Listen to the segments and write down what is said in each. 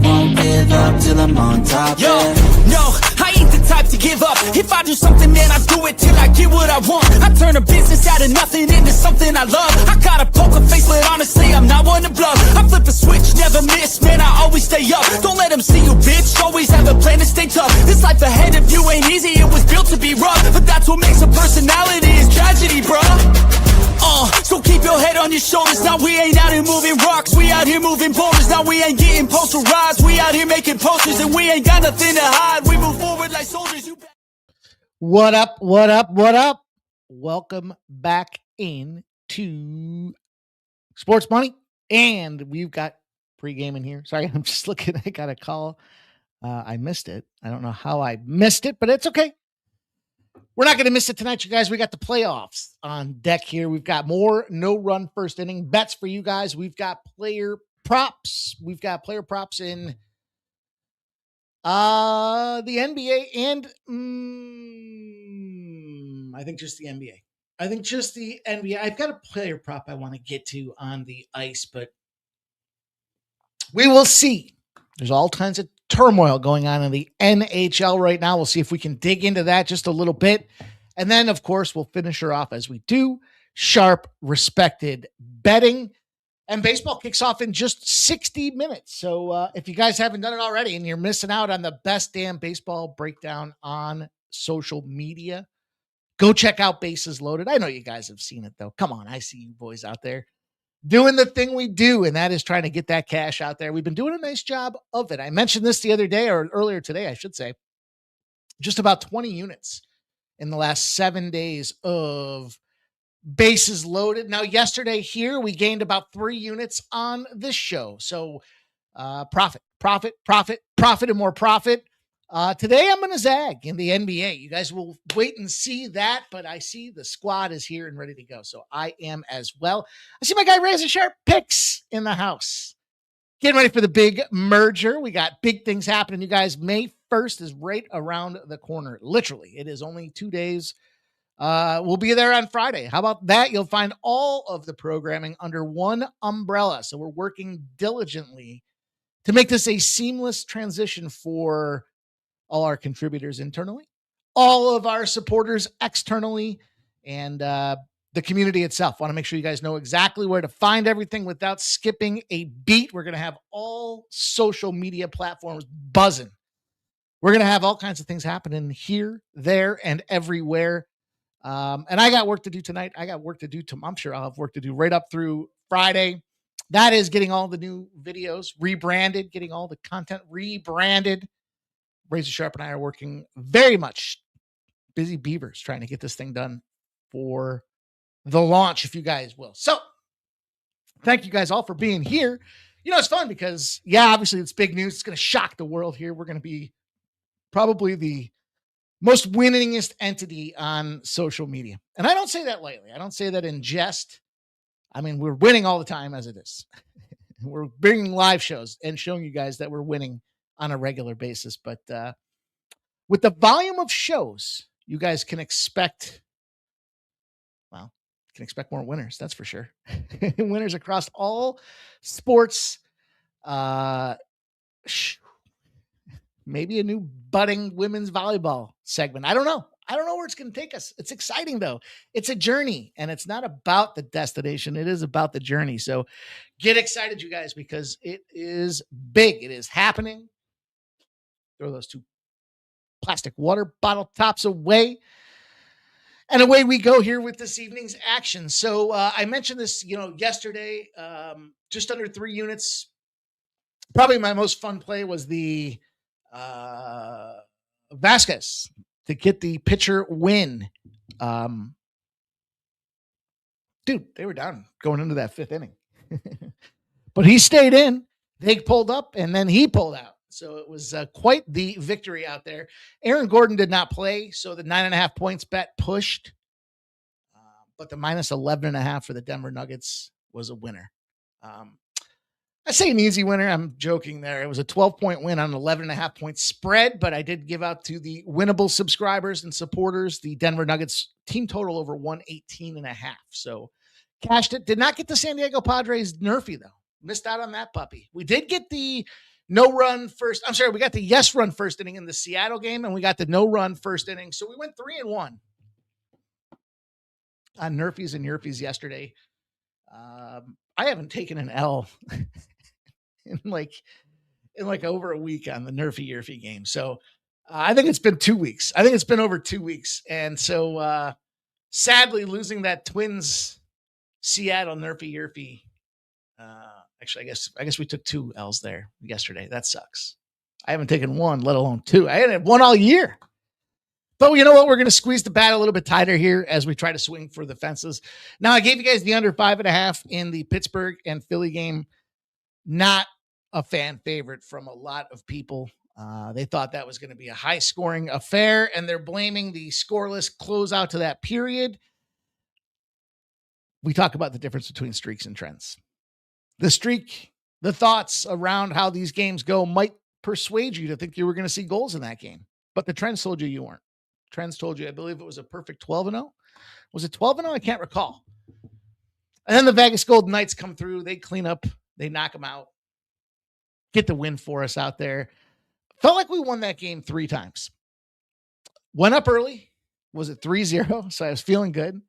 won't give up till I'm on top. Yo, no, I ain't the type to give up. If I do something, man, I do it till I get what I want. I turn a business out of nothing into something I love. I got a poker face, but honestly, I'm not one to bluff. I flip the switch, never miss, man, I always stay up. Don't let them see you, bitch, always have a plan to stay tough. This life ahead of you ain't easy, it was built to be rough. But that's what makes a personality, is tragedy, bruh. So keep your head on your shoulders. Now we ain't out here moving rocks, we out here moving boulders. Now we ain't getting posterized, we out here making posters. And we ain't got nothing to hide, we move forward like soldiers. What up, what up, what up? Welcome back into Sports Money. And we've got Pregaming here. Sorry, I'm just looking, I got a call. I missed it. I don't know how I missed it, but it's okay. We're not going to miss it tonight, you guys. We got the playoffs on deck here. We've got more no-run first inning bets for you guys. We've got player props. We've got player props in the NBA and I think just the NBA. I've got a player prop I want to get to on the ice, but we will see. There's all kinds of turmoil going on in the NHL right now. We'll see if we can dig into that just a little bit. And then, of course, we'll finish her off as we do. Sharp, respected betting. And baseball kicks off in just 60 minutes. So if you guys haven't done it already and you're missing out on the best damn baseball breakdown on social media, go check out Bases Loaded. I know you guys have seen it, though. Come on, I see you boys out there doing the thing we do, and that is trying to get that cash out there. We've been doing a nice job of it. I mentioned this the other day, or earlier today, I should say, just about 20 units in the last 7 days of Bases Loaded. Now, yesterday here, we gained about 3 units on this show. So profit, and more profit. Today, I'm going to zag in the NBA. You guys will wait and see that, but I see the squad is here and ready to go. So I am as well. I see my guy Razor Sharp Picks in the house. Getting ready for the big merger. We got big things happening. You guys, May 1st is right around the corner. Literally, it is only 2 days. We'll be there on Friday. How about that? You'll find all of the programming under one umbrella. So we're working diligently to make this a seamless transition for all our contributors internally, all of our supporters externally, and the community itself. Want to make sure you guys know exactly where to find everything without skipping a beat. We're going to have all social media platforms buzzing. We're going to have all kinds of things happening here, there, and everywhere. And I got work to do tonight. I got work to do. I'm sure I'll have work to do right up through Friday. That is getting all the new videos rebranded, getting all the content rebranded. Razor Sharp and I are working very much busy beavers trying to get this thing done for the launch, if you guys will. So thank you guys all for being here. You know, it's fun because, yeah, obviously it's big news. It's going to shock the world here. We're going to be probably the most winningest entity on social media. And I don't say that lightly. I don't say that in jest. I mean, we're winning all the time as it is. We're bringing live shows and showing you guys that we're winning on a regular basis. But with the volume of shows, you guys can expect, well, can expect more winners. That's for sure. Winners across all sports. Maybe a new budding women's volleyball segment. I don't know. I don't know where it's going to take us. It's exciting, though. It's a journey, and it's not about the destination. It is about the journey. So get excited, you guys, because it is big. It is happening. Throw those 2 plastic water bottle tops away. And away we go here with this evening's action. So I mentioned this, yesterday, just under 3 units. Probably my most fun play was the Vasquez to get the pitcher win. Dude, they were down going into that 5th inning. But he stayed in. They pulled up, and then he pulled out. So it was quite the victory out there. Aaron Gordon did not play, so the 9.5 points bet pushed. But the minus 11.5 for the Denver Nuggets was a winner. I say an easy winner. I'm joking there. It was a 12-point win on an 11.5 point spread, but I did give out to the winnable subscribers and supporters the Denver Nuggets team total over 118.5. So cashed it. Did not get the San Diego Padres nerfy, though. Missed out on that puppy. We did get the no run first. I'm sorry, we got the yes run first inning in the Seattle game, and we got the no run first inning. So we went 3-1 on Nerfies and Yerfies yesterday. I haven't taken an L in like over a week on the Nerfy Yerfy game. So I think it's been 2 weeks. I think it's been over 2 weeks. And so sadly losing that Twins Seattle Nerfy Yerfy. Actually, I guess we took 2 L's there yesterday. That sucks. I haven't taken one, let alone 2. I hadn't had one all year. But you know what? We're going to squeeze the bat a little bit tighter here as we try to swing for the fences. Now, I gave you guys the under 5.5 in the Pittsburgh and Philly game. Not a fan favorite from a lot of people. They thought that was going to be a high-scoring affair, and they're blaming the scoreless closeout to that period. We talk about the difference between streaks and trends. The streak, the thoughts around how these games go might persuade you to think you were going to see goals in that game, but the trends told you weren't. Trends told you, I believe it was a perfect 12-0. Was it 12-0? I can't recall. And then the Vegas Golden Knights come through. They clean up. They knock them out. Get the win for us out there. Felt like we won that game 3 times. Went up early. Was it 3-0? So I was feeling good.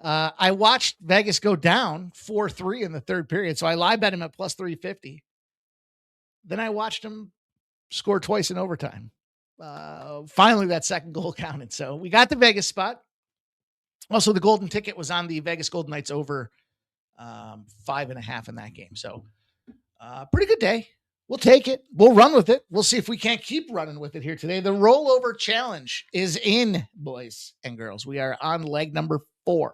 I watched Vegas go down 4-3 in the third period. So I live bet him at plus 350. Then I watched him score twice in overtime. Finally, that second goal counted. So we got the Vegas spot. Also, the golden ticket was on the Vegas Golden Knights over 5.5 in that game. So pretty good day. We'll take it. We'll run with it. We'll see if we can't keep running with it here today. The rollover challenge is in, boys and girls. We are on leg number 4.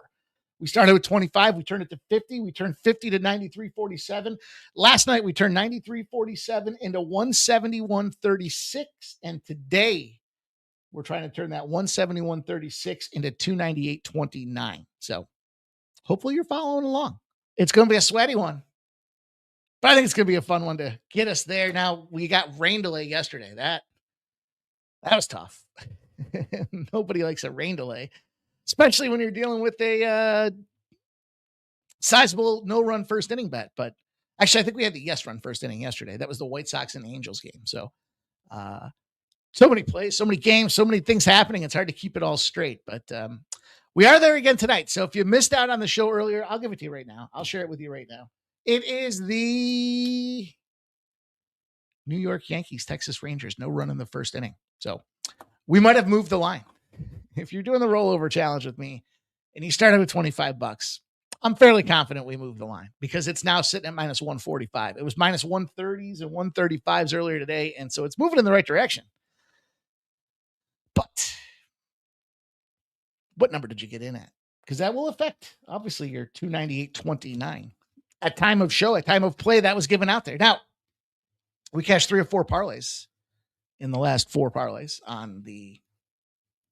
We started with 25. We turned it to 50. We turned 50 to 93.47. Last night, we turned 93.47 into 171.36. And today, we're trying to turn that 171.36 into 298.29. So hopefully you're following along. It's going to be a sweaty one, but I think it's going to be a fun one to get us there. Now, we got rain delay yesterday. That was tough. Nobody likes a rain delay, especially when you're dealing with a sizable no-run first inning bet. But actually, I think we had the yes-run first inning yesterday. That was the White Sox and Angels game. So, so many plays, so many games, so many things happening. It's hard to keep it all straight. But we are there again tonight. So if you missed out on the show earlier, I'll give it to you right now. I'll share it with you right now. It is the New York Yankees, Texas Rangers. No run in the first inning. So we might have moved the line. If you're doing the rollover challenge with me and you started with $25, I'm fairly confident we moved the line because it's now sitting at minus 145. It was minus 130s and 135s earlier today. And so it's moving in the right direction. But what number did you get in at? Because that will affect, obviously, your 298.29. At time of show, at time of play, that was given out there. Now, we cashed 3 or 4 parlays in the last 4 parlays on the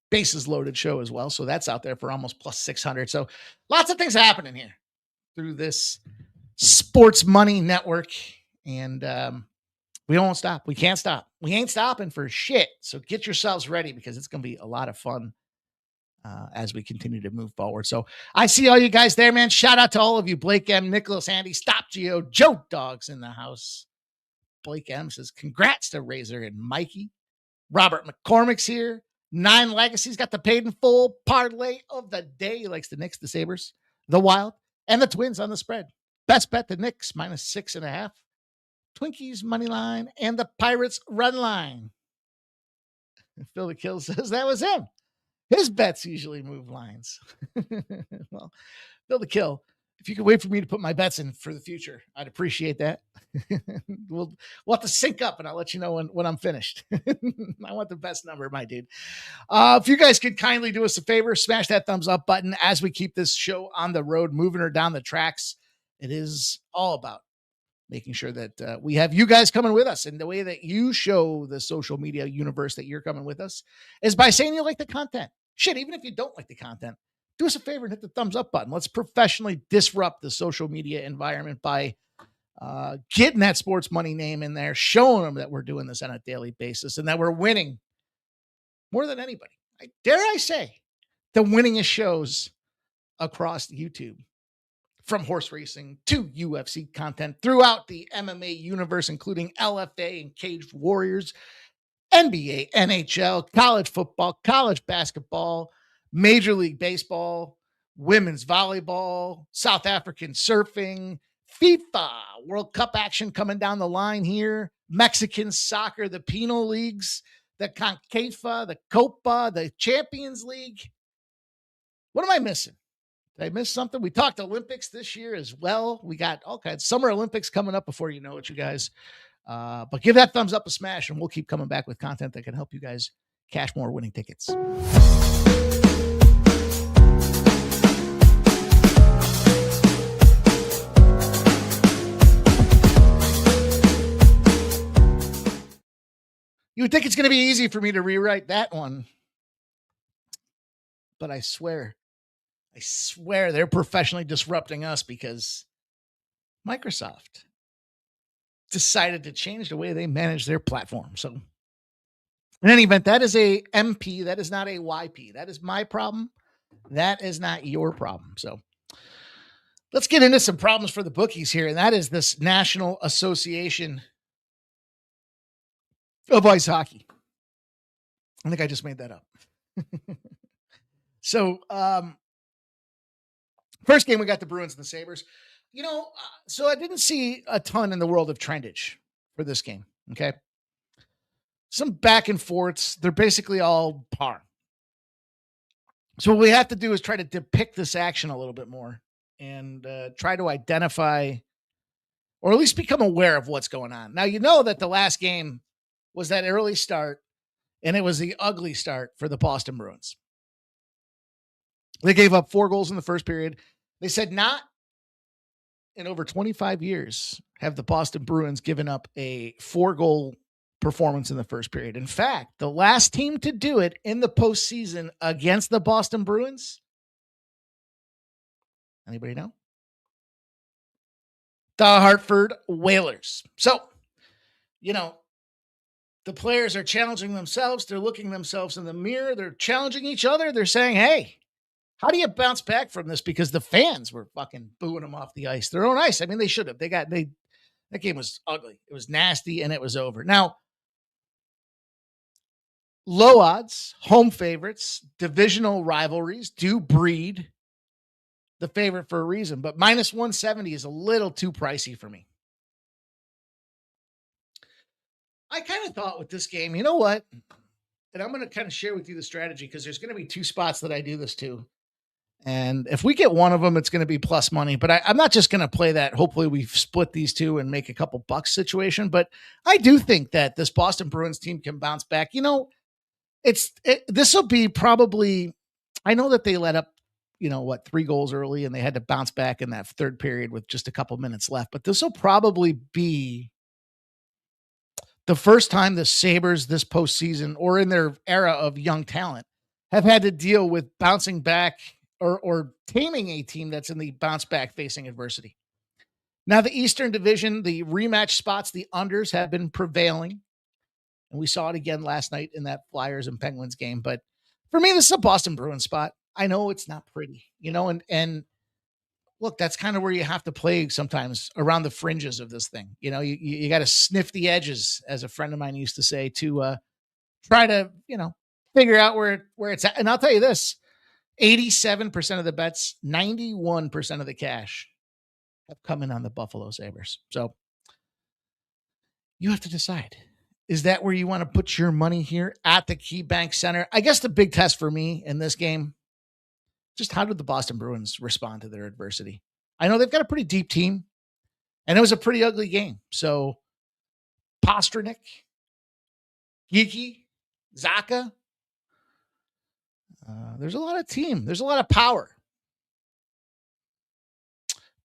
bases loaded show as well. So that's out there for almost plus 600. So lots of things happening here through this sports money network. And we won't stop. We can't stop. We ain't stopping for shit. So get yourselves ready because it's going to be a lot of fun as we continue to move forward. So I see all you guys there, man. Shout out to all of you. Blake M, Nicholas, Andy, Stop Geo, Joe Dogs in the house. Blake M says, congrats to Razor and Mikey. Robert McCormick's here. 9 Legacies got the paid in full parlay of the day. He likes the Knicks, the Sabres, the Wild, and the Twins on the spread. Best bet the Knicks minus 6.5. Twinkies money line and the Pirates run line. Phil the Kill says that was him. His bets usually move lines. Well, Phil the Kill, if you could wait for me to put my bets in for the future, I'd appreciate that. We'll have to sync up and I'll let you know when I'm finished. I want the best number, my dude. If you guys could kindly do us a favor, smash that thumbs up button as we keep this show on the road, moving her down the tracks. It is all about making sure that we have you guys coming with us. And the way that you show the social media universe that you're coming with us is by saying you like the content. Shit, even if you don't like the content, do us a favor and hit the thumbs up button. Let's professionally disrupt the social media environment by getting that sports money name in there, showing them that we're doing this on a daily basis and that we're winning more than anybody. Dare I say, the winningest shows across YouTube. from horse racing to UFC content throughout the MMA universe, including LFA and Caged Warriors, NBA, NHL, college football, college basketball, Major League Baseball, women's volleyball, South African surfing, FIFA, World Cup action coming down the line here, Mexican soccer, the Penal Leagues, the CONCACAF, the Copa, the Champions League. What am I missing? Did I miss something? We talked Olympics this year as well. We got all kinds. Summer Olympics coming up before you know it, you guys. But give that thumbs up a smash, and we'll keep coming back with content that can help you guys cash more winning tickets. You would think it's going to be easy for me to rewrite that one, but I swear they're professionally disrupting us because Microsoft decided to change the way they manage their platform. So in any event, that is a MP. That is not a YP. That is my problem. That is not your problem. So let's get into some problems for the bookies here. And that is this National Association of Ice Hockey. I think I just made that up. So, first game, we got the Bruins and the Sabres. So I didn't see a ton in the world of trendage for this game. Okay. Some back and forths. They're basically all par. So what we have to do is try to depict this action a little bit more and try to identify or at least become aware of what's going on. Now, you know that the last game was that early start, and it was the ugly start for the Boston Bruins. They gave up 4 goals in the first period. They said not in over 25 years have the Boston Bruins given up a 4-goal performance in the first period. In fact, the last team to do it in the postseason against the Boston Bruins, anybody know? The Hartford Whalers. So, the players are challenging themselves. They're looking themselves in the mirror. They're challenging each other. They're saying, hey, how do you bounce back from this? Because the fans were fucking booing them off the ice. Their own ice. I mean, they should have. That game was ugly. It was nasty, and it was over. Now, low odds, home favorites, divisional rivalries do breed the favorite for a reason, but minus 170 is a little too pricey for me. I kind of thought with this game, you know what? And I'm going to kind of share with you the strategy because there's going to be 2 spots that I do this to. And if we get one of them, it's going to be plus money. But I'm not just going to play that. Hopefully we split these 2 and make a couple bucks situation. But I do think that this Boston Bruins team can bounce back. This will be probably, I know that they let up, 3 goals early and they had to bounce back in that third period with just a couple minutes left. But this will probably be the first time the Sabres this postseason or in their era of young talent have had to deal with bouncing back or taming a team that's in the bounce back facing adversity. Now, the Eastern Division, the rematch spots, the unders have been prevailing. And we saw it again last night in that Flyers and Penguins game. But for me, this is a Boston Bruins spot. I know it's not pretty, and look, that's kind of where you have to play sometimes around the fringes of this thing. You got to sniff the edges, as a friend of mine used to say, to try to, figure out where it's at. And I'll tell you this, 87% of the bets, 91% of the cash have come in on the Buffalo Sabres. So you have to decide. Is that where you want to put your money here at the KeyBank Center? I guess the big test for me in this game, just how did the Boston Bruins respond to their adversity? I know they've got a pretty deep team, and it was a pretty ugly game. So Pastrnak, Geeky, Zaka, there's a lot of team. There's a lot of power.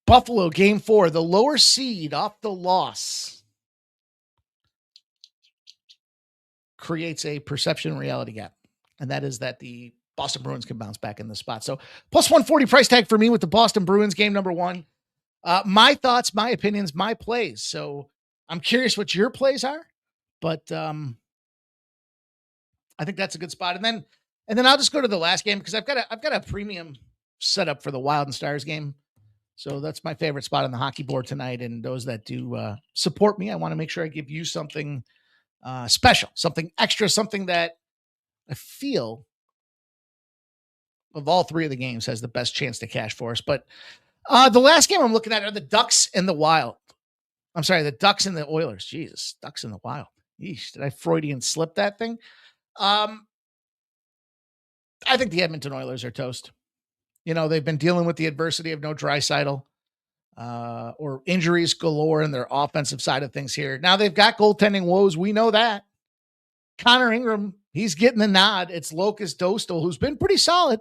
Buffalo, game 4, the lower seed off the loss creates a perception reality gap. And that is that the Boston Bruins can bounce back in the spot. So plus 140 price tag for me with the Boston Bruins game number 1. My thoughts, my opinions, my plays. So I'm curious what your plays are, but I think that's a good spot. And then I'll just go to the last game because I've got a premium set up for the Wild and Stars game. So that's my favorite spot on the hockey board tonight. And those that do support me, I want to make sure I give you something special, something extra, something that I feel of all three of the games has the best chance to cash for us. But the last game I'm looking at are the Ducks and the Wild. I'm sorry, the Ducks and the Oilers. Jesus, Ducks and the Wild. Yeesh, did I Freudian slip that thing? I think the Edmonton Oilers are toast. You know, they've been dealing with the adversity of no Draisaitl or injuries galore in their offensive side of things here. Now they've got goaltending woes. We know that. Connor Ingram, he's getting the nod. It's Lucas Dostal, who's been pretty solid.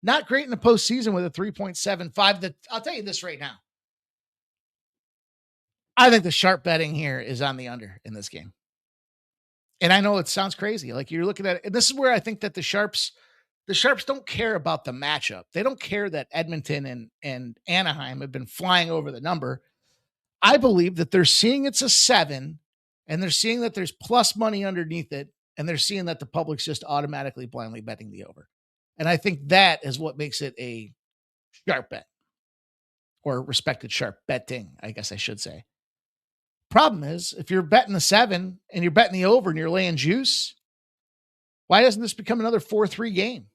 Not great in the postseason with a 3.75. I'll tell you this right now. I think the sharp betting here is on the under in this game. And I know it sounds crazy. Like you're looking at it. And this is where I think that the Sharps don't care about the matchup. They don't care that Edmonton and Anaheim have been flying over the number. I believe that they're seeing it's a 7 and they're seeing that there's plus money underneath it. And they're seeing that the public's just automatically blindly betting the over. And I think that is what makes it a sharp bet or respected sharp betting, I guess I should say. Problem is, if you're betting the 7 and you're betting the over and you're laying juice, why doesn't this become another 4-3 game?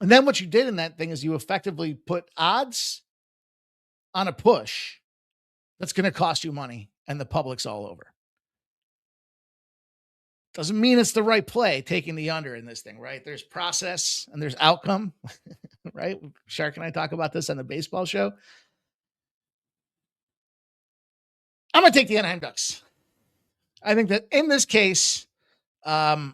And then what you did in that thing is you effectively put odds on a push that's going to cost you money and the public's all over. Doesn't mean it's the right play taking the under in this thing, right? There's process and there's outcome, right? Shark and I talk about this on the baseball show. I'm going to take the Anaheim Ducks. I think that in this case, I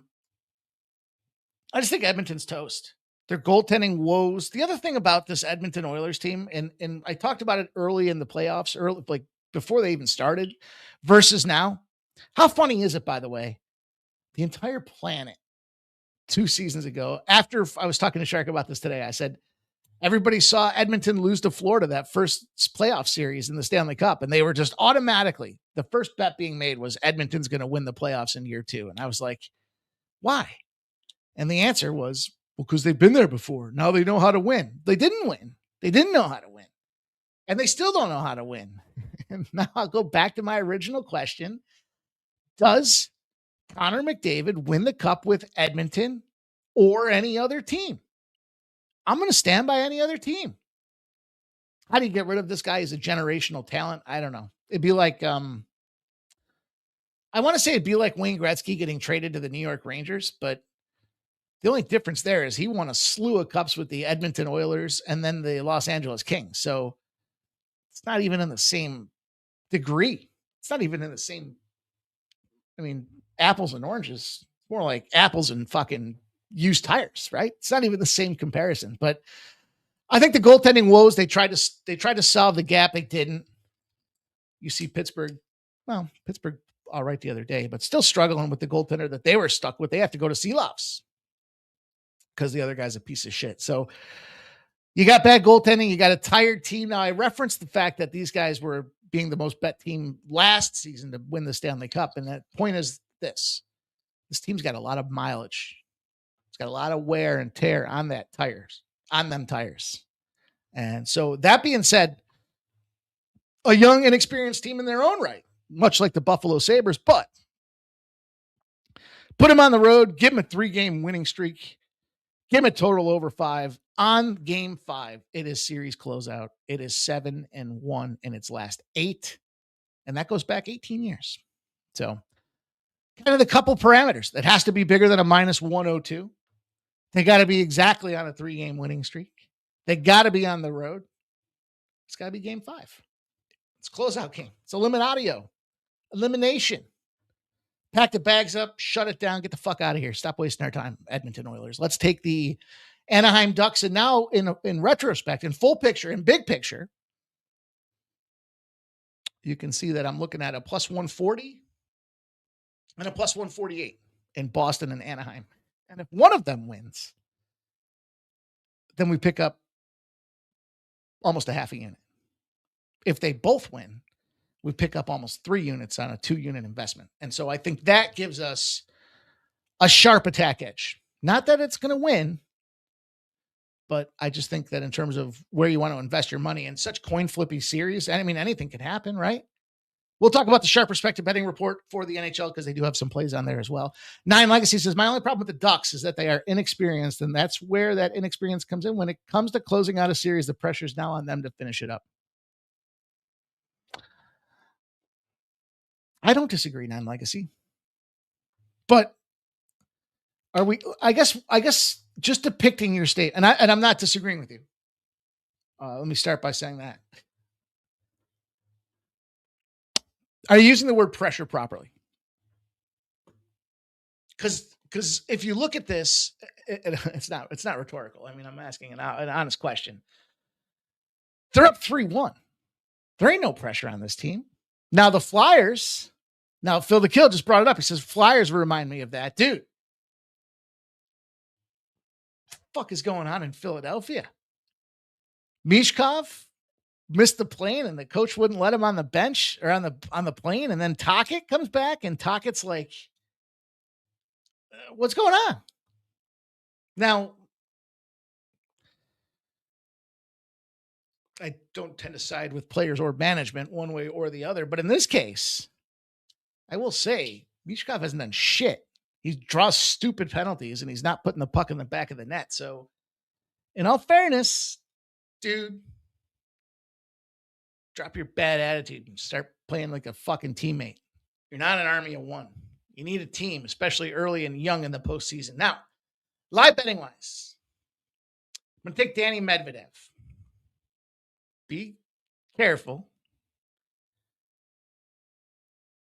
just think Edmonton's toast. Their goaltending woes. The other thing about this Edmonton Oilers team, and I talked about it early in the playoffs, early, like before they even started, versus now. How funny is it, by the way? The entire planet 2 seasons ago, after I was talking to Shark about this today, I said, everybody saw Edmonton lose to Florida that first playoff series in the Stanley Cup, and they were just automatically, the first bet being made was Edmonton's going to win the playoffs in year 2. And I was like, why? And the answer was, well, because they've been there before. Now they know how to win. They didn't win. They didn't know how to win. And they still don't know how to win. And now I'll go back to my original question. Does Connor McDavid win the cup with Edmonton or any other team? I'm going to stand by any other team. How do you get rid of this guy as a generational talent? I don't know. It'd be like, I want to say it'd be like Wayne Gretzky getting traded to the New York Rangers, but the only difference there is he won a slew of cups with the Edmonton Oilers and then the Los Angeles Kings. So it's not even in the same degree. It's not even in the same, I mean, apples and oranges. It's more like apples and fucking used tires, right? It's not even the same comparison, but I think the goaltending woes, they tried to solve the gap. They didn't. You see Pittsburgh all right the other day, but still struggling with the goaltender that they were stuck with. They have to go to Seeloffs because the other guy's a piece of shit. So you got bad goaltending. You got a tired team. Now I referenced the fact that these guys were being the most bet team last season to win the Stanley Cup. And that point is this team's got a lot of mileage. It's got a lot of wear and tear on them tires. And so that being said, a young, inexperienced team in their own right, much like the Buffalo Sabres, but put them on the road, give them a 3-game winning streak, give them a total over 5. On game 5, it is series closeout. It is 7-1 in its last 8. And that goes back 18 years. So kind of the couple parameters that has to be bigger than a -102. They got to be exactly on a 3-game winning streak. They got to be on the road. It's got to be game 5. It's closeout game. It's eliminatio. Elimination. Pack the bags up, shut it down, get the fuck out of here. Stop wasting our time, Edmonton Oilers. Let's take the Anaheim Ducks. And now in retrospect, in full picture, in big picture, you can see that I'm looking at a +140 and a +148 in Boston and Anaheim. And if one of them wins, then we pick up almost a half a unit. If they both win, we pick up almost 3 units on a 2-unit investment. And so I think that gives us a sharp attack edge. Not that it's going to win, But I just think that in terms of where you want to invest your money in such coin flippy series, I mean, anything can happen, right? We'll talk about the Sharp Perspective betting report for the NHL because they do have some plays on there as well. Nine Legacy says, my only problem with the Ducks is that they are inexperienced, and that's where that inexperience comes in. When it comes to closing out a series, the pressure is now on them to finish it up. I don't disagree, Nine Legacy. But are we, I guess just depicting your state, and I'm not disagreeing with you. Let me start by saying that. Are you using the word pressure properly? Because if you look at this, it's not rhetorical. I mean, I'm asking an honest question. They're up 3-1. There ain't no pressure on this team. Now the Flyers, Phil the Kill just brought it up. He says, Flyers remind me of that. Dude, what the fuck is going on in Philadelphia? Mishkov missed the plane and the coach wouldn't let him on the bench or on the plane. And then Tocchet comes back and Tocchet's like, what's going on? Now, I don't tend to side with players or management one way or the other, but in this case, I will say Mishkov hasn't done shit. He draws stupid penalties and he's not putting the puck in the back of the net. So in all fairness, dude, drop your bad attitude and start playing like a fucking teammate. You're not an army of one. You need a team, especially early and young in the postseason. Now, live betting wise, I'm going to take Danny Medvedev. Be careful.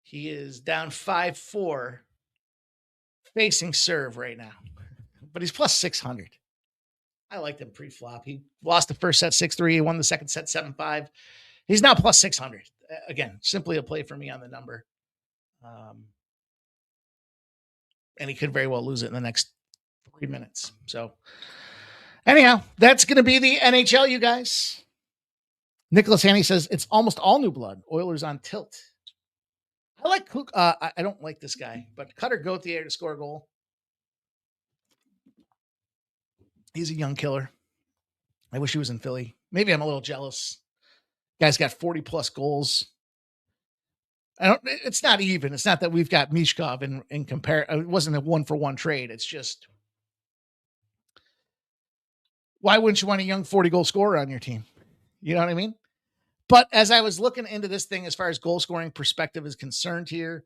He is down 5-4 facing serve right now, but he's plus 600. I liked him pre-flop. He lost the first set 6-3. He won the second set 7-5. He's now plus 600. Again, simply a play for me on the number. And he could very well lose it in the next 3 minutes. So anyhow, that's going to be the NHL, you guys. Nicholas Haney says it's almost all new blood. Oilers on tilt. I like Cook. I don't like this guy, but Cutter Gauthier to score a goal. He's a young killer. I wish he was in Philly. Maybe I'm a little jealous. Guy's got 40 plus goals. It's not even. It's not that we've got Mishkov in compare. It wasn't a 1-for-1 trade. It's just, why wouldn't you want a young 40-goal scorer on your team? You know what I mean? But as I was looking into this thing, as far as goal scoring perspective is concerned here,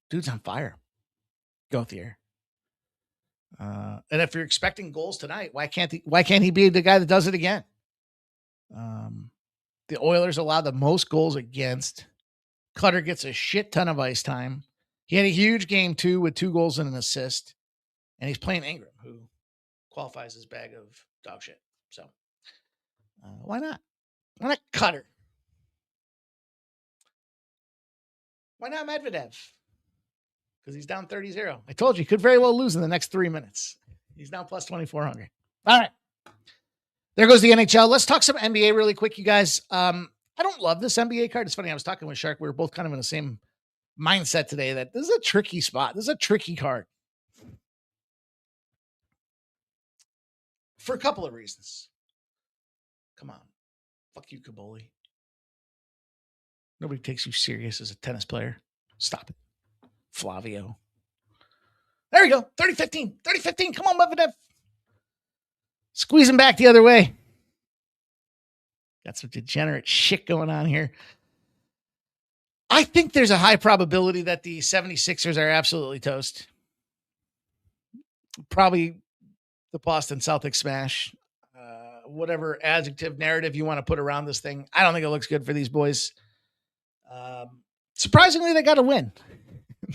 dude's on fire. Gauthier. And if you're expecting goals tonight, why can't he be the guy that does it again? The Oilers allow the most goals against. Cutter gets a shit ton of ice time. He had a huge game too with 2 goals and an assist. And he's playing Ingram, who qualifies as bag of dog shit. So why not? Why not Cutter? Why not Medvedev? Because he's down 30-0. I told you, he could very well lose in the next 3 minutes. He's now plus 2,400. All right. There goes the NHL. Let's talk some NBA really quick, you guys. I don't love this NBA card. It's funny. I was talking with Shark. We were both kind of in the same mindset today that this is a tricky spot. This is a tricky card. For a couple of reasons. Come on. Fuck you, Goalie. Nobody takes you serious as a tennis player. Stop it. Flavio. There we go. 30-15. 30-15. Come on, Medvedev. Squeeze him back the other way. Got some degenerate shit going on here. I think there's a high probability that the 76ers are absolutely toast. Probably the Boston Celtics smash. Whatever adjective narrative you want to put around this thing. I don't think it looks good for these boys. Surprisingly, they got a win.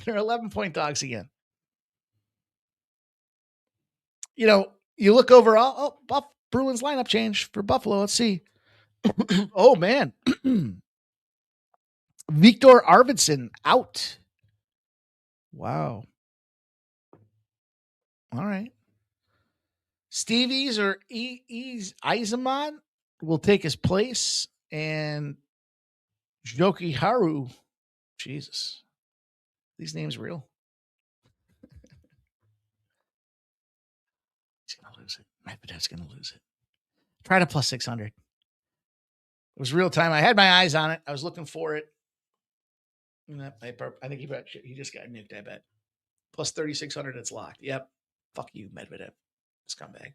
They're 11-point dogs again. You know, you look overall. Oh, Bruins lineup change for Buffalo. Let's see. Oh, man. Victor Arvidsson out. Wow. All right. Stevie's or Eisenman will take his place. And Joki Haru. Jesus. These names real. Medvedev's going to lose it. Try to plus 600. It was real time. I had my eyes on it. I was looking for it. I think he just got nuked, I bet. Plus 3,600, it's locked. Yep. Fuck you, Medvedev. Scumbag.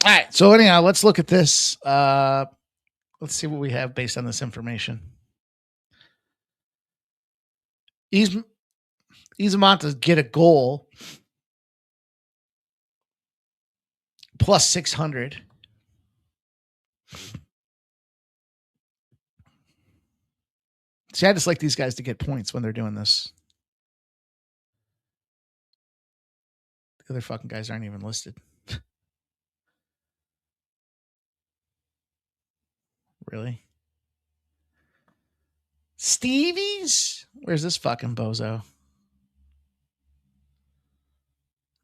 All right. So anyhow, let's look at this. Let's see what we have based on this information. Isamont to get a goal plus 600. See, I just like these guys to get points when they're doing this. The other fucking guys aren't even listed. Really? Stevie's? Where's this fucking bozo?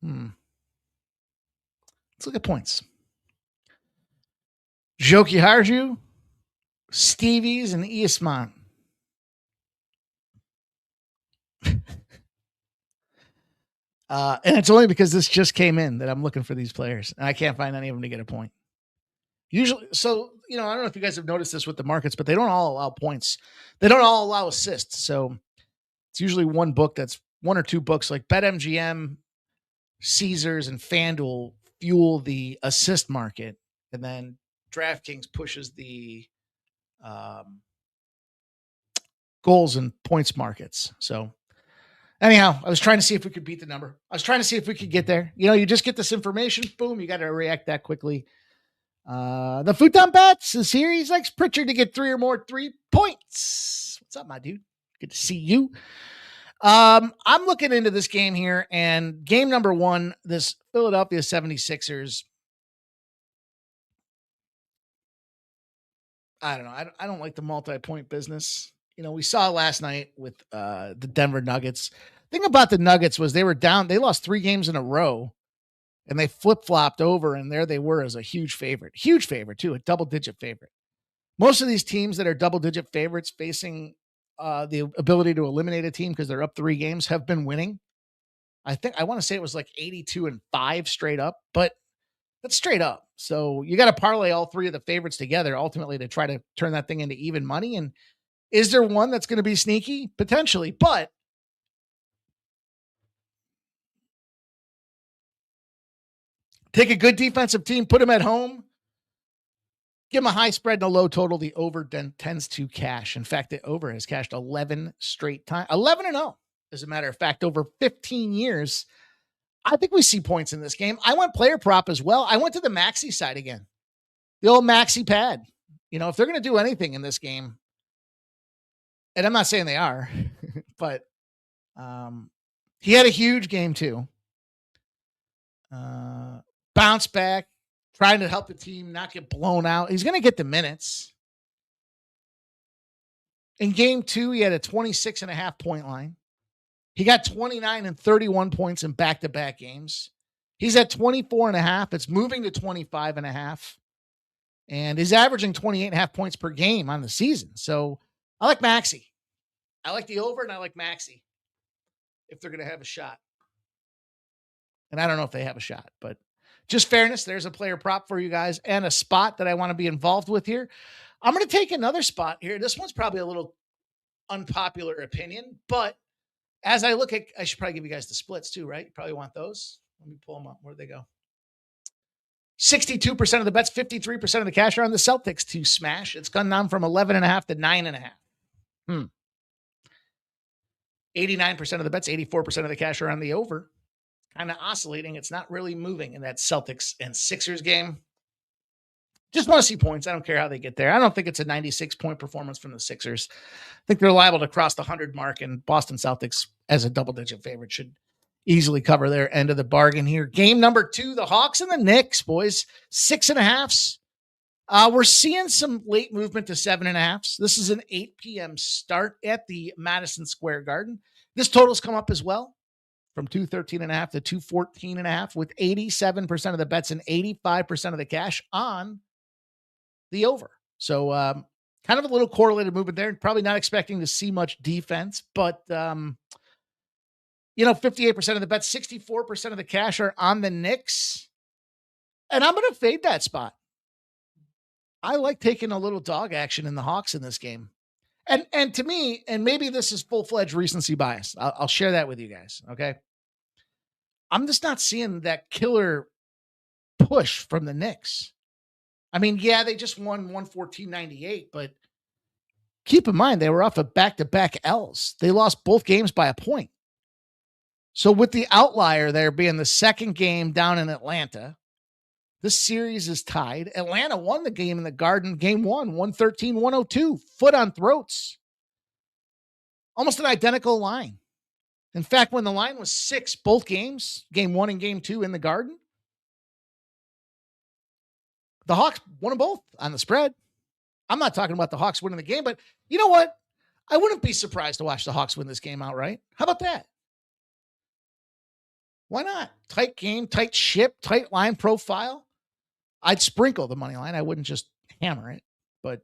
Let's look at points. Joki Harju, Stevie's, and Isamont. And it's only because this just came in that I'm looking for these players, and I can't find any of them to get a point. Usually, so, I don't know if you guys have noticed this with the markets, but they don't all allow points. They don't all allow assists. So it's usually one or two books like BetMGM, Caesars, and FanDuel fuel the assist market. And then DraftKings pushes the goals and points markets. So anyhow, I was trying to see if we could beat the number. I was trying to see if we could get there. You just get this information, boom, you got to react that quickly. The Futon Bats is here. He likes Pritchard to get 3 or more 3 points. What's up, my dude? Good to see you. I'm looking into this game here, and game number 1, this Philadelphia 76ers. I don't know. I don't like the multi-point business. We saw last night with the Denver Nuggets. Thing about the Nuggets was they were down. They lost 3 games in a row. And they flip-flopped over, and there they were as a huge favorite. Huge favorite, too, a double-digit favorite. Most of these teams that are double-digit favorites facing the ability to eliminate a team because they're up 3 games have been winning. I want to say it was like 82-5 straight up, but that's straight up. So you got to parlay all 3 of the favorites together ultimately to try to turn that thing into even money. And is there one that's going to be sneaky? Potentially, but take a good defensive team, put them at home, give them a high spread and a low total. The over then tends to cash. In fact, the over has cashed 11 straight times, 11-0. As a matter of fact, over 15 years, I think we see points in this game. I went player prop as well. I went to the Maxi side again, the old Maxi pad. If they're going to do anything in this game, and I'm not saying they are, but he had a huge game too. Bounce back, trying to help the team not get blown out. He's going to get the minutes. In game 2, he had a 26.5 point line. He got 29 and 31 points in back-to-back games. He's at 24.5. It's moving to 25.5. And he's averaging 28.5 points per game on the season. So I like Maxi. I like the over, and I like Maxi if they're going to have a shot. And I don't know if they have a shot, but just fairness, there's a player prop for you guys and a spot that I want to be involved with here. I'm going to take another spot here. This one's probably a little unpopular opinion, but as I look at, I should probably give you guys the splits too, right? You probably want those. Let me pull them up. Where'd they go? 62% of the bets, 53% of the cash are on the Celtics to smash. It's gone down from 11.5 to 9.5. 89% of the bets, 84% of the cash are on the over. Kind of oscillating. It's not really moving in that Celtics and Sixers game. Just want to see points. I don't care how they get there. I don't think it's a 96-point performance from the Sixers. I think they're liable to cross the 100 mark, and Boston Celtics, as a double-digit favorite, should easily cover their end of the bargain here. Game number 2, the Hawks and the Knicks, boys. 6.5s. We're seeing some late movement to 7.5s. This is an 8 p.m. start at the Madison Square Garden. This total's come up as well, from 213.5 to 214.5, with 87% of the bets and 85% of the cash on the over. So kind of a little correlated movement there. Probably not expecting to see much defense, but 58% of the bets, 64% of the cash are on the Knicks. And I'm going to fade that spot. I like taking a little dog action in the Hawks in this game. And to me, and maybe this is full-fledged recency bias. I'll share that with you guys, okay? I'm just not seeing that killer push from the Knicks. I mean, yeah, they just won 114-98, but keep in mind, they were off of back-to-back L's. They lost both games by a point. So with the outlier there being the second game down in Atlanta, this series is tied. Atlanta won the game in the Garden, game 113-102, foot on throats. Almost an identical line. In fact, when the line was 6, both games, game 1 and game 2 in the Garden, the Hawks won them both on the spread. I'm not talking about the Hawks winning the game, but you know what? I wouldn't be surprised to watch the Hawks win this game outright. How about that? Why not? Tight game, tight ship, tight line profile. I'd sprinkle the money line. I wouldn't just hammer it. But,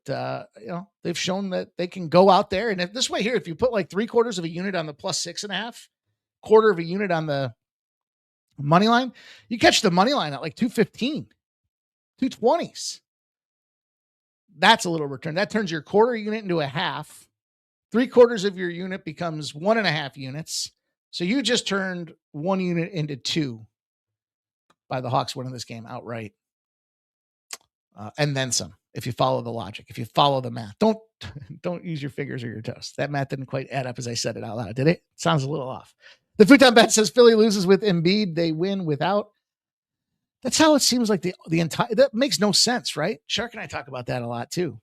they've shown that they can go out there. And this way here, if you put like 3/4 of a unit on the plus 6.5, quarter of a unit on the money line, you catch the money line at like 215, 220s. That's a little return. That turns your quarter unit into a half. 3/4 of your unit becomes 1.5 units. So you just turned 1 unit into 2 by the Hawks winning this game outright. And then some, if you follow the logic, if you follow the math. Don't use your fingers or your toes. That math didn't quite add up as I said it out loud, did it? Sounds a little off. The Futon Bet says Philly loses with Embiid. They win without. That's how it seems like the entire, that makes no sense, right? Shark and I talk about that a lot too.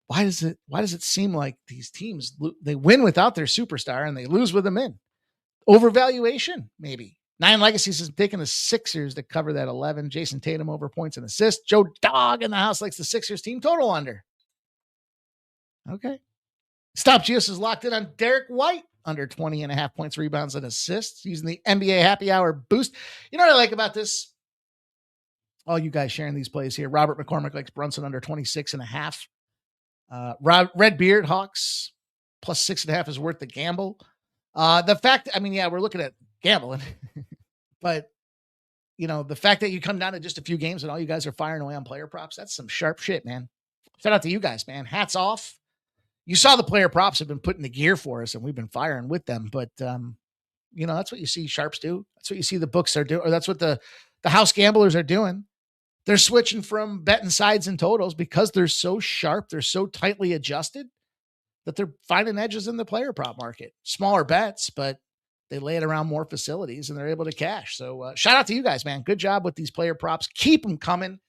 Why does it seem like these teams, they win without their superstar and they lose with them in? Overvaluation, maybe. 9 Legacies is taking the Sixers to cover that 11. Jason Tatum over points and assists. Joe Dog in the house likes the Sixers team total under. Okay. Stop Gios is locked in on Derek White under 20.5 points, rebounds, and assists using the NBA happy hour boost. You know what I like about this? All you guys sharing these plays here. Robert McCormick likes Brunson under 26.5. Red Beard Hawks plus 6.5 is worth the gamble. The fact, we're looking at gambling, but the fact that you come down to just a few games and all you guys are firing away on player props, that's some sharp shit, man. Shout out to you guys, man. Hats off. You saw the player props have been put in the gear for us and we've been firing with them, but that's what you see sharps do. That's what you see the books are doing, or that's what the house gamblers are doing. They're switching from betting sides and totals because they're so sharp. They're so tightly adjusted that they're finding edges in the player prop market. Smaller bets, but they lay it around more facilities and they're able to cash. So shout out to you guys, man. Good job with these player props. Keep them coming.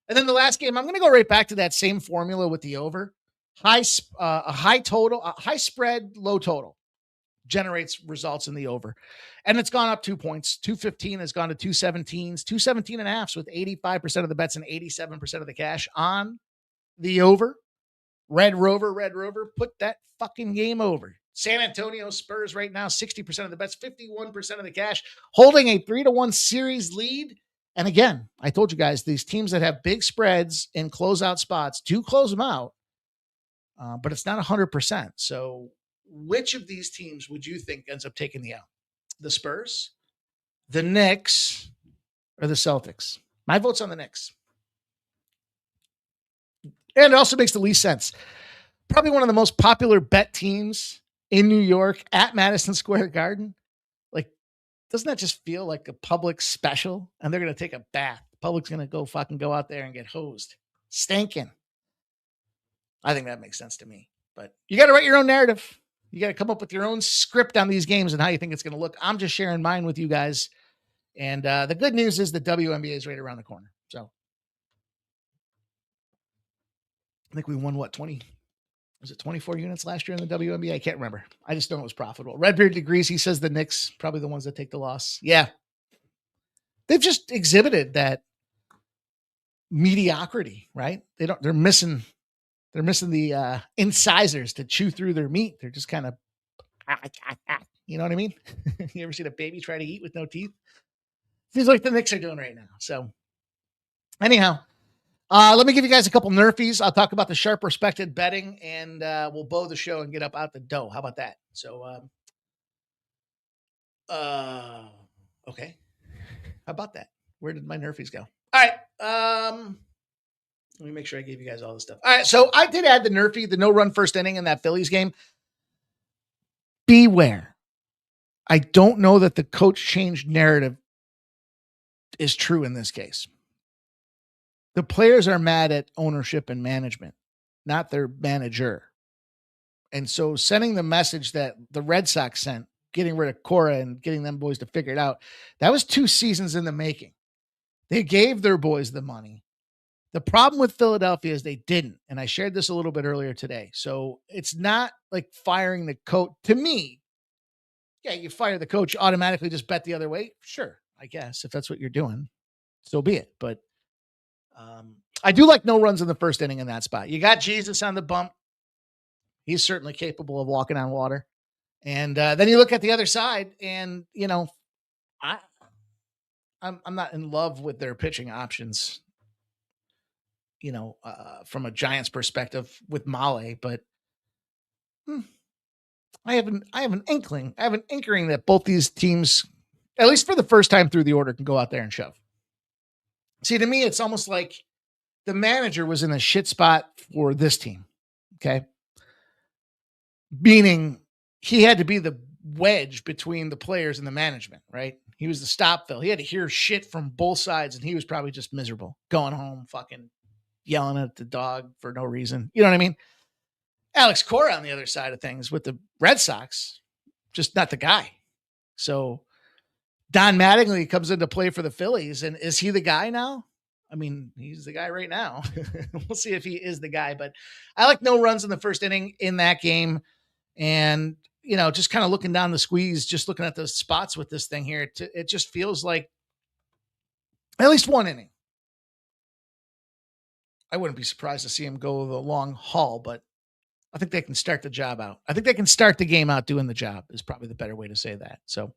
And then the last game, I'm going to go right back to that same formula with the over. High total, high spread, low total generates results in the over. And it's gone up 2 points. 215 has gone to 217s, 217.5 with 85% of the bets and 87% of the cash on the over. Red Rover, put that fucking game over. San Antonio Spurs right now, 60% of the bets, 51% of the cash, holding a 3-1 series lead. And again, I told you guys, these teams that have big spreads in closeout spots do close them out, but it's not 100%. So which of these teams would you think ends up taking the out? The Spurs, the Knicks, or the Celtics? My vote's on the Knicks. And it also makes the least sense. Probably one of the most popular bet teams in New York at Madison Square Garden. Like, doesn't that just feel like a public special? And they're going to take a bath. The public's going to go out there and get hosed. Stinking. I think that makes sense to me. But you got to write your own narrative. You got to come up with your own script on these games and how you think it's going to look. I'm just sharing mine with you guys. And the good news is the WNBA is right around the corner. So I think we won 20? Was it 24 units last year in the WNBA? I can't remember. I just know it was profitable. Redbeard Degrees, he says the Knicks, probably the ones that take the loss. Yeah. They've just exhibited that mediocrity, right? They're missing the incisors to chew through their meat. They're just kind of, you know what I mean? You ever seen a baby try to eat with no teeth? Seems like the Knicks are doing right now. So anyhow, Let me give you guys a couple nerfies. I'll talk about the sharp respected betting, and we'll bow the show and get up out the dough. How about that? So, okay. How about that? Where did my nerfies go? All right. Let me make sure I gave you guys all this stuff. All right. So I did add the nerfie, the no run first inning in that Phillies game. Beware. I don't know that the coach change narrative is true in this case. The players are mad at ownership and management, not their manager. And so sending the message that the Red Sox sent, getting rid of Cora and getting them boys to figure it out, that was 2 seasons in the making. They gave their boys the money. The problem with Philadelphia is they didn't. And I shared this a little bit earlier today. So it's not like firing the coach. To me, yeah, you fire the coach, automatically just bet the other way. Sure, I guess if that's what you're doing, so be it. But I do like no runs in the first inning in that spot. You got Jesus on the bump. He's certainly capable of walking on water. And then you look at the other side, and I'm not in love with their pitching options. From a Giants perspective with Male, but I have an inkling that both these teams, at least for the first time through the order, can go out there and shove. See, to me, it's almost like the manager was in a shit spot for this team. Okay. Meaning he had to be the wedge between the players and the management, right? He was the stop fill. He had to hear shit from both sides, and he was probably just miserable, going home, fucking yelling at the dog for no reason. You know what I mean? Alex Cora on the other side of things with the Red Sox, just not the guy. So Don Mattingly comes into play for the Phillies, and is he the guy now? I mean, he's the guy right now. We'll see if he is the guy, but I like no runs in the first inning in that game. And, just kind of looking down the squeeze, just looking at the spots with this thing here, it just feels like at least one inning. I wouldn't be surprised to see him go the long haul, but I think they can start the job out. I think they can start the game out doing the job is probably the better way to say that. So,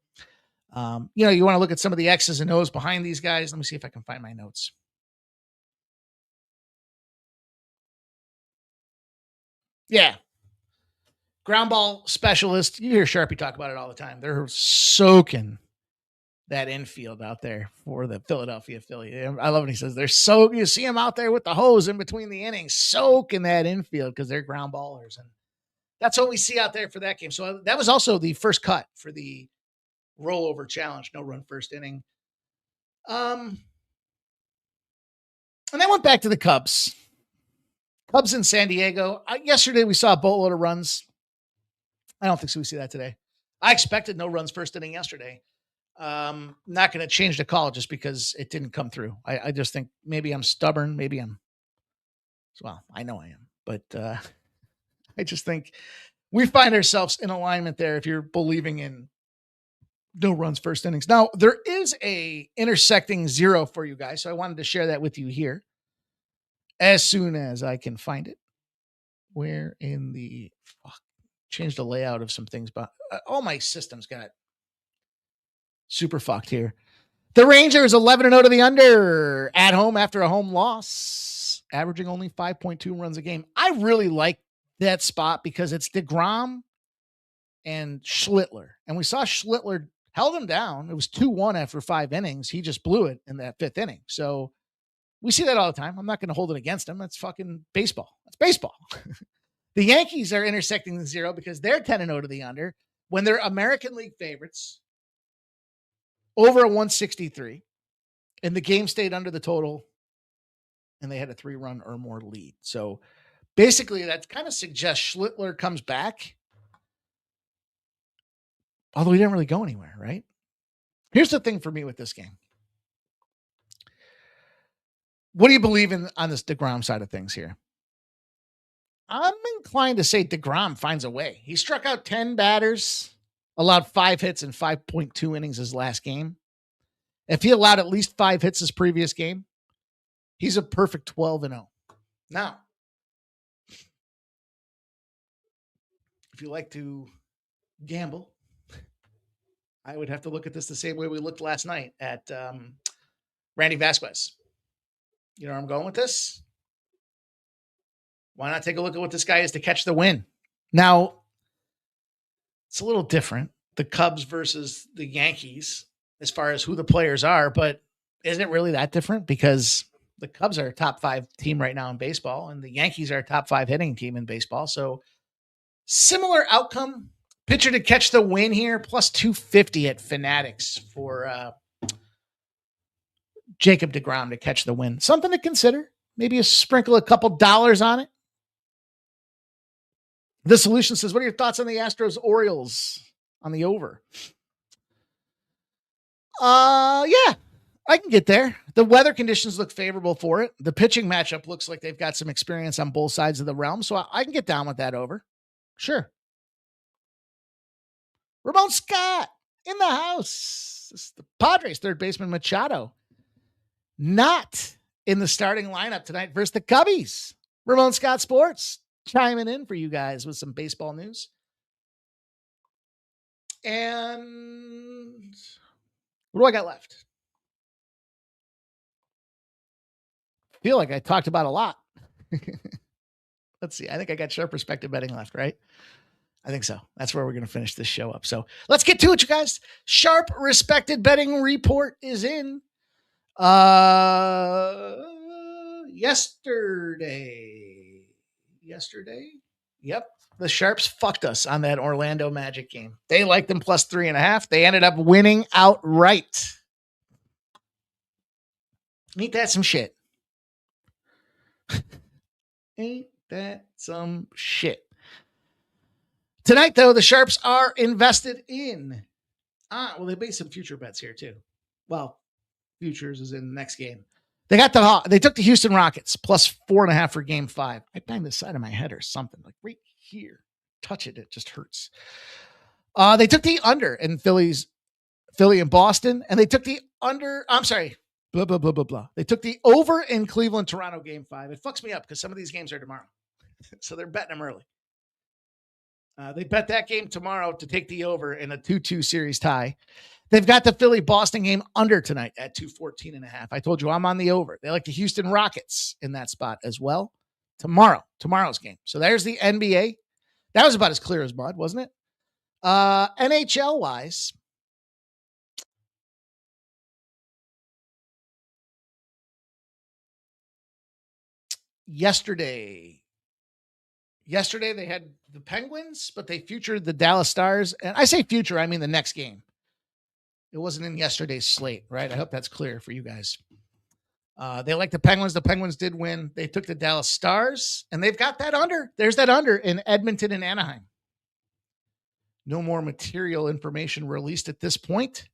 you want to look at some of the X's and O's behind these guys. Let me see if I can find my notes. Yeah. Ground ball specialist. You hear Sharpie talk about it all the time. They're soaking that infield out there for the Philadelphia Philly. I love when he says you see them out there with the hose in between the innings, soaking that infield because they're ground ballers. And that's what we see out there for that game. So that was also the first cut for the rollover challenge, no run first inning. And I went back to the Cubs. Cubs in San Diego. Yesterday we saw a boatload of runs. I don't think so. We see that today. I expected no runs first inning yesterday. Not going to change the call just because it didn't come through. I just think maybe I'm stubborn. Maybe I know I am, but I just think we find ourselves in alignment there if you're believing in no runs first innings. Now, there is a intersecting 0 for you guys, so I wanted to share that with you here as soon as I can find it. Where in the change the layout of some things, but all my systems got super fucked here. The Rangers 11-0 to the under at home after a home loss, averaging only 5.2 runs a game. I really like that spot because it's DeGrom and Schlittler. And we saw Schlittler held him down. It was 2-1 after 5 innings. He just blew it in that 5th inning. So we see that all the time. I'm not going to hold it against him. That's fucking baseball. That's baseball. The Yankees are intersecting the 0 because they're 10-0 to the under when they're American League favorites over a 163, and the game stayed under the total, and they had a 3-run or more lead. So basically that kind of suggests Schlittler comes back, although he didn't really go anywhere, right? Here's the thing for me with this game. What do you believe in on this DeGrom side of things here? I'm inclined to say DeGrom finds a way. He struck out 10 batters, allowed 5 hits in 5.2 innings his last game. If he allowed at least 5 hits his previous game, he's a perfect 12-0. Now, if you like to gamble, I would have to look at this the same way we looked last night at Randy Vasquez. You know where I'm going with this? Why not take a look at what this guy is to catch the win? Now, it's a little different. The Cubs versus the Yankees as far as who the players are, but isn't it really that different? Because the Cubs are a top 5 team right now in baseball, and the Yankees are a top 5 hitting team in baseball. So similar outcome. Pitcher to catch the win here, plus 250 at Fanatics for Jacob deGrom to catch the win. Something to consider. Maybe sprinkle a couple dollars on it. The Solution says, what are your thoughts on the Astros-Orioles on the over? Yeah, I can get there. The weather conditions look favorable for it. The pitching matchup looks like they've got some experience on both sides of the realm, so I can get down with that over. Sure. Ramon Scott in the house. This is the Padres third baseman Machado not in the starting lineup tonight versus the Cubbies. Ramon Scott Sports chiming in for you guys with some baseball news. And what do I got left? Feel like I talked about a lot. Let's see. I think I got sharp respected betting left, right? I think so. That's where we're going to finish this show up. So let's get to it, you guys. Sharp respected betting report is in. Yesterday. Yep. The Sharps fucked us on that Orlando Magic game. They liked them plus 3.5. They ended up winning outright. Ain't that some shit? Ain't that some shit? Tonight, though, the Sharps are invested in. Well, they made some future bets here, too. Well, futures is in the next game. They took the Houston Rockets plus 4.5 for game 5. I banged the side of my head or something like right here. Touch it. It just hurts. They took the under in Philly and Boston, and they took the under. I'm sorry. Blah, blah, blah, blah, blah. They took the over in Cleveland, Toronto game 5. It fucks me up because some of these games are tomorrow. So they're betting them early. They bet that game tomorrow to take the over in a 2-2 series tie. They've got the Philly-Boston game under tonight at 214.5. I told you I'm on the over. They like the Houston Rockets in that spot as well. Tomorrow's game. So there's the NBA. That was about as clear as mud, wasn't it? NHL-wise, yesterday they had the Penguins, but they featured the Dallas Stars. And I say future, I mean the next game. It wasn't in yesterday's slate, right? I hope that's clear for you guys. They like the Penguins. The Penguins did win. They took the Dallas Stars, and they've got that under. There's that under in Edmonton and Anaheim. No more material information released at this point.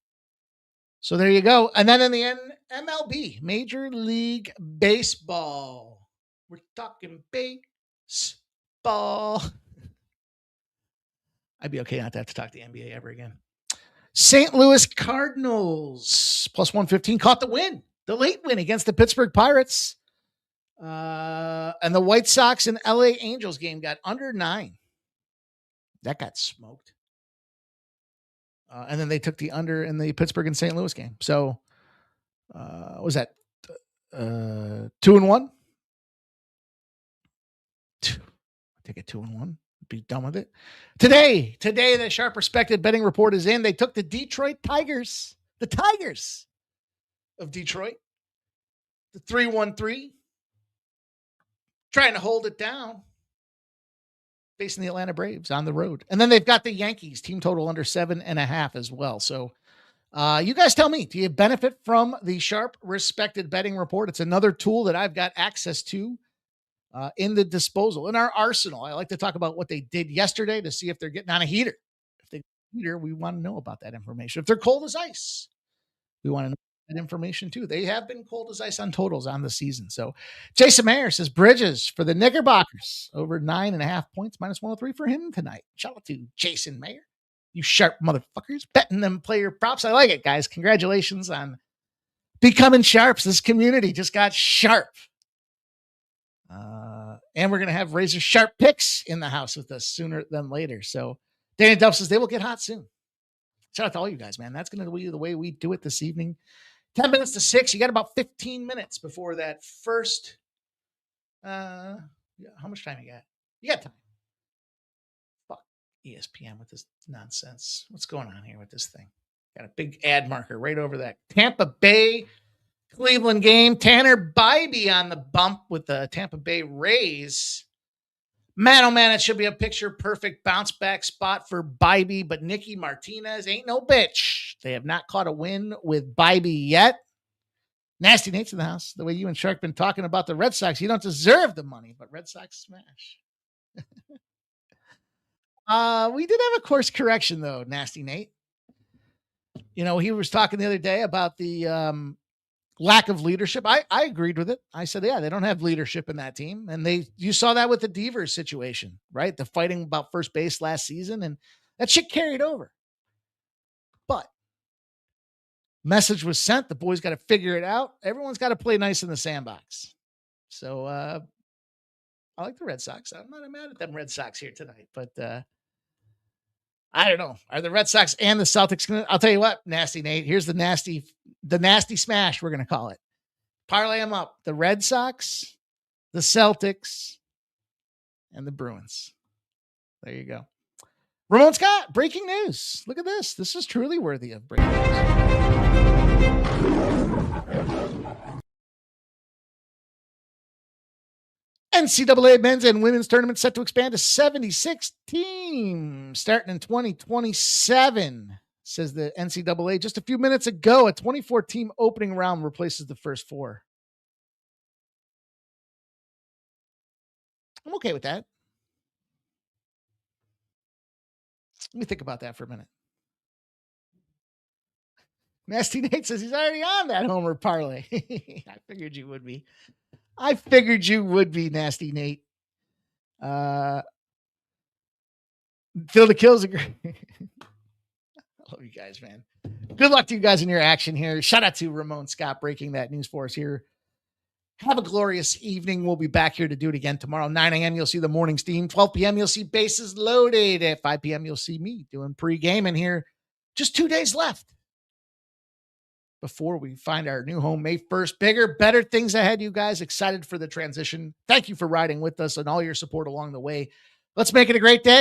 So there you go. And then in the MLB, Major League Baseball. We're talking baseball. I'd be okay not to have to talk to the NBA ever again. St. Louis Cardinals plus 115 caught the win, the late win against the Pittsburgh Pirates. And the White Sox and LA Angels game got under 9. That got smoked. And then they took the under in the Pittsburgh and St. Louis game. So what was that 2-1? Take it 2-1. Be done with it. Today, the Sharp Respected betting report is in. They took the Detroit Tigers, the Tigers of Detroit, the 3-1-3, trying to hold it down, facing the Atlanta Braves on the road. And then they've got the Yankees team total under 7.5 as well. So you guys tell me, do you benefit from the Sharp Respected betting report? It's another tool that I've got access to in the disposal, in our arsenal. I like to talk about what they did yesterday to see if they're getting on a heater. If they get on a heater, we want to know about that information. If they're cold as ice, we want to know that information too. They have been cold as ice on totals on the season. So Jason Mayer says Bridges for the Knickerbockers over 9.5 points, minus 103 for him tonight. Shout out to Jason Mayer. You sharp motherfuckers betting them player props. I like it, guys. Congratulations on becoming sharps. This community just got sharp. And we're going to have razor sharp picks in the house with us sooner than later. So Danny Duff says they will get hot soon. Shout out to all you guys, man. That's going to be the way we do it this evening. 10 minutes to 6. You got about 15 minutes before that first. How much time you got? You got time. Fuck ESPN with this nonsense. What's going on here with this thing? Got a big ad marker right over that Tampa Bay Cleveland game. Tanner Bybee on the bump with the Tampa Bay Rays. Man, oh man, it should be a picture perfect bounce back spot for Bybee, but Nicky Martinez ain't no bitch. They have not caught a win with Bybee yet. Nasty Nate's in the house. The way you and Shark been talking about the Red Sox, you don't deserve the money, but Red Sox smash. We did have a course correction though, Nasty Nate. You know, he was talking the other day about the lack of leadership. I agreed with it. I said, yeah, they don't have leadership in that team. And you saw that with the Devers situation, right? The fighting about first base last season, and that shit carried over. But message was sent. The boys got to figure it out. Everyone's got to play nice in the sandbox. So I like the Red Sox. I'm not mad at them Red Sox here tonight, but I don't know. Are the Red Sox and the Celtics going to? I'll tell you what, Nasty Nate. Here's the nasty smash, we're going to call it. Parlay them up. The Red Sox, the Celtics, and the Bruins. There you go. Ramon Scott, breaking news. Look at this. This is truly worthy of breaking news. NCAA men's and women's tournament set to expand to 76 teams starting in 2027, says the NCAA. Just a few minutes ago, a 24-team opening round replaces the first 4. I'm okay with that. Let me think about that for a minute. Nasty Nate says he's already on that homer parlay. I figured you would be. Nasty Nate. Phil the Kills agree. I love you guys, man. Good luck to you guys in your action here. Shout out to Ramon Scott breaking that news for us here. Have a glorious evening. We'll be back here to do it again tomorrow. 9 a.m. You'll see the morning steam. 12 p.m. You'll see Bases Loaded. At 5 p.m. You'll see me doing pre-gaming here. Just 2 days left before we find our new home May 1st. Bigger, better things ahead, you guys. Excited for the transition. Thank you for riding with us and all your support along the way. Let's make it a great day.